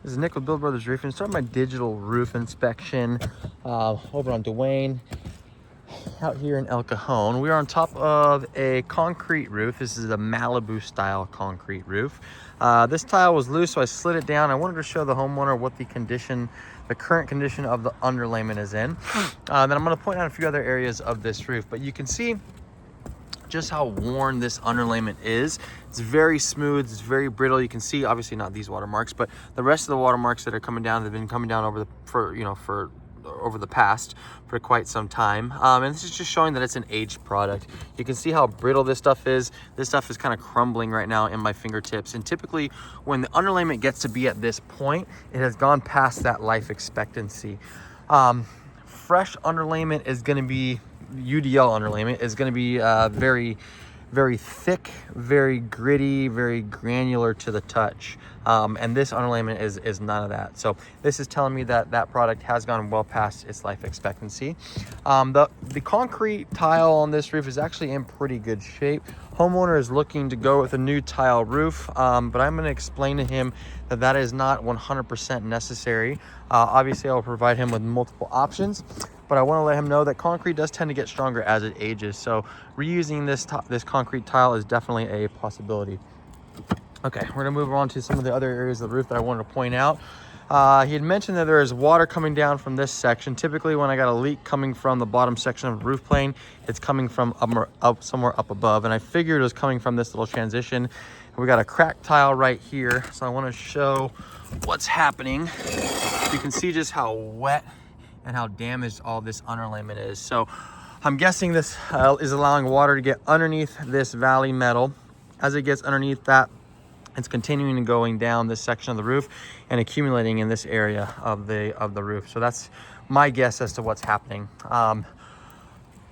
This is Nick with Bill Brothers Roofing. Starting my digital roof inspection over on Dewayne out here in El Cajon. We are on top of a concrete roof. This is a Malibu style concrete roof. This tile was loose, so I slid it down. I wanted to show the homeowner what the current condition of the underlayment is in. Then I'm going to point out a few other areas of this roof, but you can see just how worn this underlayment is. It's very smooth, it's very brittle. You can see, obviously not these watermarks, but the rest of the watermarks that are coming down, they've been coming down over the past for quite some time. And this is just showing that it's an aged product. You can see how brittle this stuff is. This stuff is kind of crumbling right now in my fingertips. And typically when the underlayment gets to be at this point, it has gone past that life expectancy. Fresh underlayment is going to be UDL underlayment is going to be very thick, very gritty, very granular to the touch. And this underlayment is none of that. So this is telling me that that product has gone well past its life expectancy. The concrete tile on this roof is actually in pretty good shape. Homeowner is looking to go with a new tile roof, but I'm going to explain to him that that is not 100% necessary. Obviously, I'll provide him with multiple options, but I want to let him know that concrete does tend to get stronger as it ages. So reusing this concrete tile is definitely a possibility. Okay, we're gonna move on to some of the other areas of the roof that I wanted to point out. He had mentioned that there is water coming down from this section. Typically when I got a leak coming from the bottom section of the roof plane, it's coming from somewhere up above. And I figured it was coming from this little transition. We got a cracked tile right here. So I wanna show what's happening. You can see just how wet and how damaged all this underlayment is. So I'm guessing this is allowing water to get underneath this valley metal. As it gets underneath that, it's continuing and going down this section of the roof and accumulating in this area of the roof. So that's my guess as to what's happening.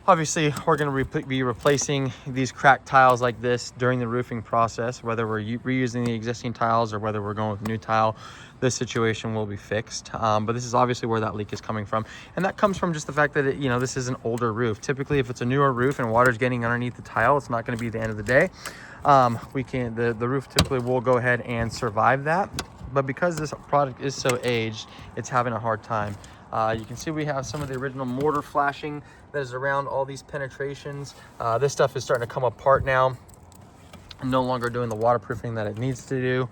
Obviously, we're going to be replacing these cracked tiles like this during the roofing process, whether we're reusing the existing tiles or whether we're going with new tile. This situation will be fixed, but this is obviously where that leak is coming from, and that comes from just the fact that this is an older roof. Typically, if it's a newer roof and water's getting underneath the tile, it's not going to be the end of the day. The roof typically will go ahead and survive that, but because this product is so aged, it's having a hard time. You can see we have some of the original mortar flashing that is around all these penetrations. This stuff is starting to come apart now, no longer doing the waterproofing that it needs to do.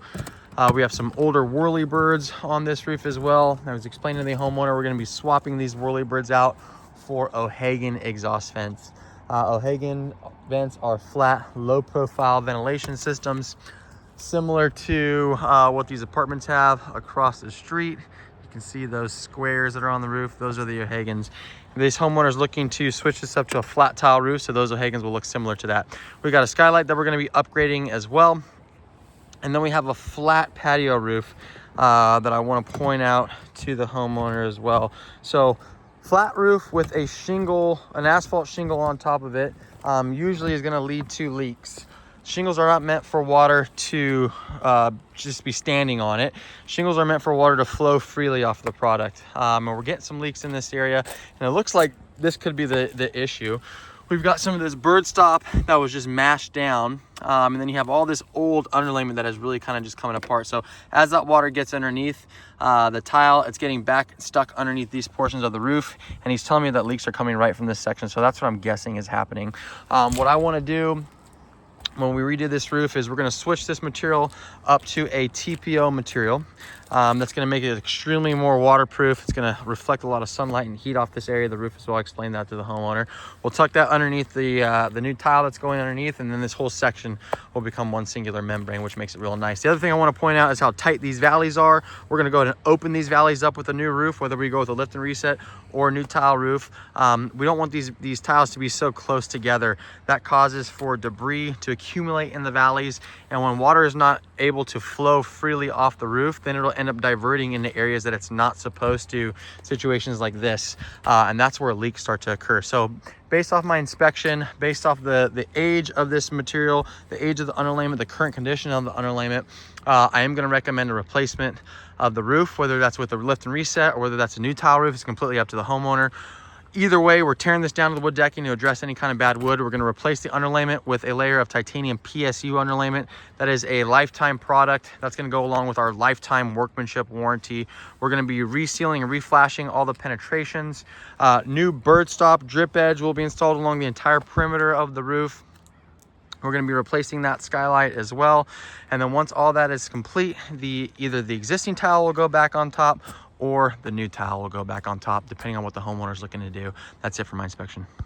We have some older whirlybirds on this roof as well. I was explaining to the homeowner we're going to be swapping these whirlybirds out for O'Hagan exhaust vents. O'Hagan vents are flat, low profile ventilation systems, similar to what these apartments have across the street. You can see those squares that are on the roof. Those are the O'Hagans. This homeowner is looking to switch this up to a flat tile roof, so those O'Hagans will look similar to that. We got a skylight that we're going to be upgrading as well. And then we have a flat patio roof that I want to point out to the homeowner as well. So flat roof with a shingle, an asphalt shingle on top of it, usually is going to lead to leaks. Shingles are not meant for water to just be standing on it. Shingles are meant for water to flow freely off the product. And we're getting some leaks in this area, and it looks like this could be the issue. We've got some of this bird stop that was just mashed down. And then you have all this old underlayment that is really kind of just coming apart. So as that water gets underneath the tile, it's getting back stuck underneath these portions of the roof. And he's telling me that leaks are coming right from this section. So that's what I'm guessing is happening. What I want to do when we redo this roof is we're going to switch this material up to a TPO material. That's going to make it extremely more waterproof. It's going to reflect a lot of sunlight and heat off this area of the roof as well. I'll explain that to the homeowner. We'll tuck that underneath the new tile that's going underneath, and then this whole section will become one singular membrane, which makes it real nice. The other thing I want to point out is how tight these valleys are. We're going to go ahead and open these valleys up with a new roof, whether we go with a lift and reset or a new tile roof. We don't want these tiles to be so close together. That causes for debris to accumulate in the valleys, and when water is not able to flow freely off the roof, then it'll end up diverting into areas that it's not supposed to, situations like this, and that's where leaks start to occur. So based off my inspection, based off the age of this material, the age of the underlayment, the current condition of the underlayment, I am going to recommend a replacement of the roof, whether that's with a lift and reset or whether that's a new tile roof. It's completely up to the homeowner. Either way, we're tearing this down to the wood decking to address any kind of bad wood. We're going to replace the underlayment with a layer of titanium PSU underlayment. That is a lifetime product. That's going to go along with our lifetime workmanship warranty. We're going to be resealing and reflashing all the penetrations. New bird stop drip edge will be installed along the entire perimeter of the roof. We're going to be replacing that skylight as well. And then once all that is complete, either the existing tile will go back on top or the new tile will go back on top, depending on what the homeowner is looking to do. That's it for my inspection.